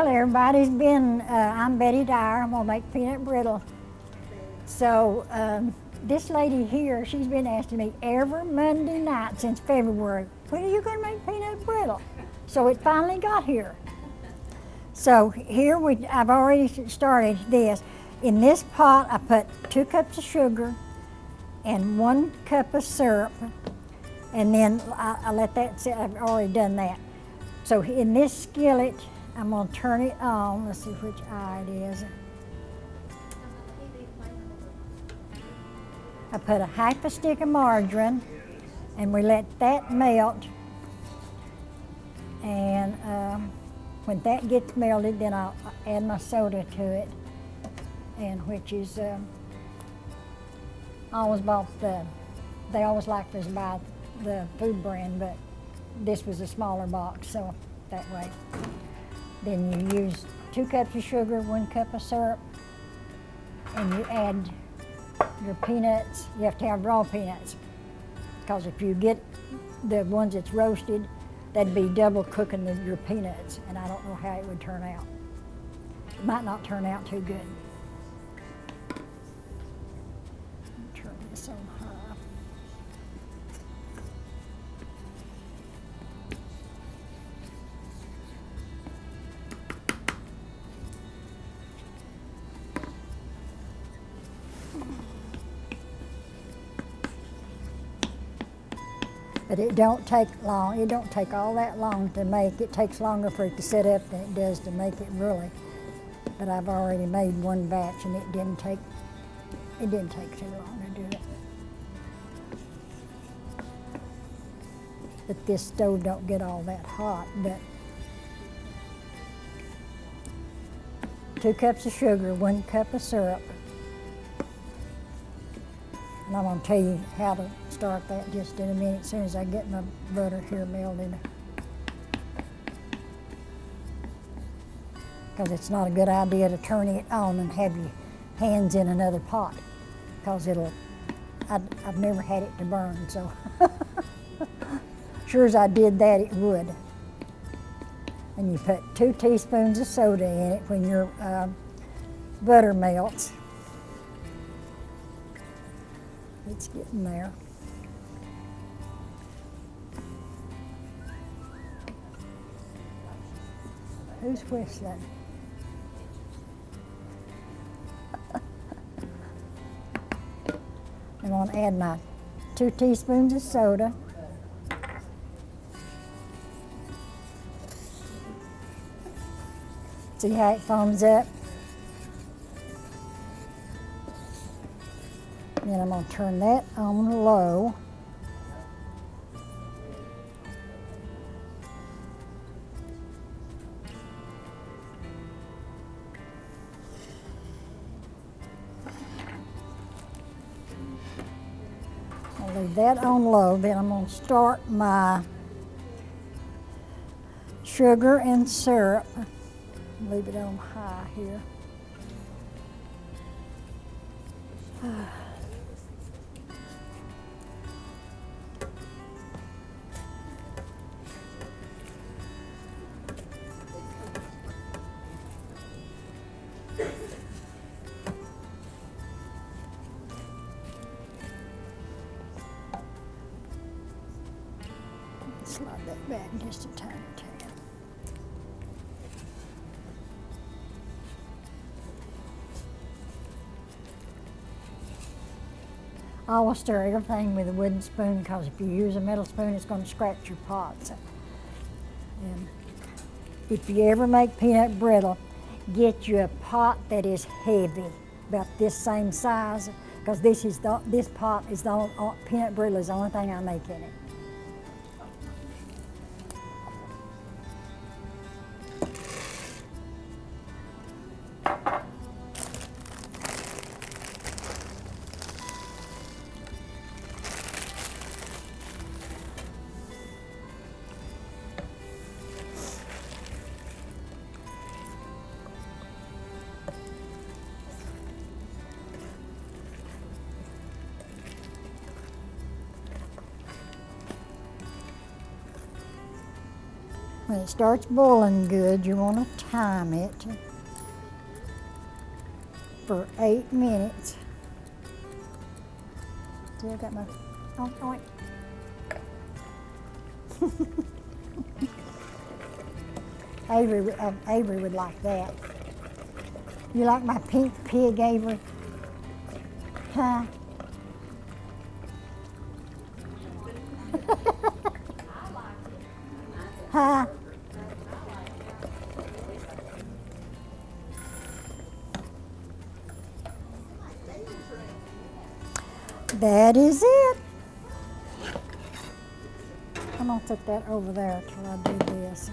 Well, everybody's been, I'm Betty Dyer, I'm gonna make peanut brittle. So this lady here, she's been asking me every Monday night since February, when are you gonna make peanut brittle? So it finally got here. So here I've already started this. In this pot, I put 2 cups of sugar and 1 cup of syrup, and then I let that sit. I've already done that. So in this skillet, I'm gonna turn it on. Let's see which eye it is. I put a half a stick of margarine, and we let that melt. And when that gets melted, then I'll add my soda to it, and which is I always bought they always like us to buy the food brand, but this was a smaller box, so that way. Then you use 2 cups of sugar, 1 cup of syrup, and you add your peanuts. You have to have raw peanuts, because if you get the ones that's roasted, that'd be double cooking your peanuts, and I don't know how it would turn out. It might not turn out too good. Turn this on high. But it don't take long. It don't take all that long to make. It takes longer for it to set up than it does to make it really. But I've already made 1 batch, and it didn't take too long to do it. But this stove don't get all that hot. But 2 cups of sugar, 1 cup of syrup. And I'm going to tell you how to start that just in a minute, as soon as I get my butter here melted. Because it's not a good idea to turn it on and have your hands in another pot, because I've never had it to burn, so. Sure as I did that, it would. And you put 2 teaspoons of soda in it when your butter melts. It's getting there. Who's whistling? I'm going to add my 2 teaspoons of soda. See how it foams up? Then I'm going to turn that on low. I'll leave that on low. Then I'm going to start my sugar and syrup. Leave it on high here. Slide that back just a tiny tad. I always stir everything with a wooden spoon, because if you use a metal spoon, it's going to scratch your pots. And if you ever make peanut brittle, get you a pot that is heavy, about this same size, because this pot is the only, peanut brittle is the only thing I make in it. When it starts boiling good, you want to time it for 8 minutes. See, I got my, oh wait. Avery would like that. You like my pink pig, Avery? Huh? Huh? That is it. I'm gonna set that over there till I do this.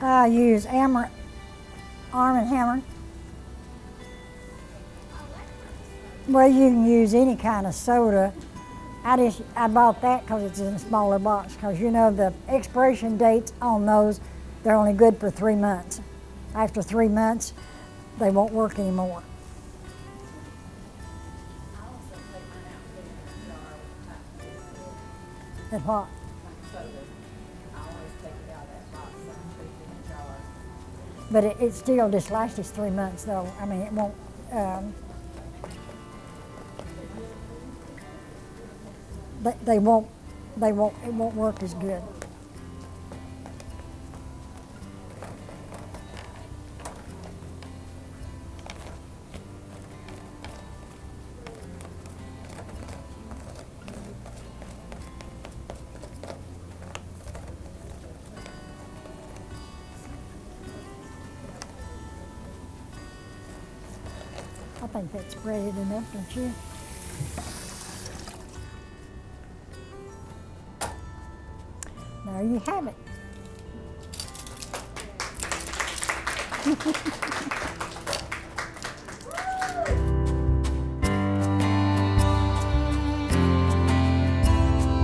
I use Arm & Hammer. Well, you can use any kind of soda. I bought that because it's in a smaller box, because you know the expiration dates on those, they're only good for 3 months. After 3 months, they won't work anymore. And what? But it still just lasts 3 months, though. I mean, it won't. They won't. It won't work as good. I think that's spread enough, don't you? There you have it.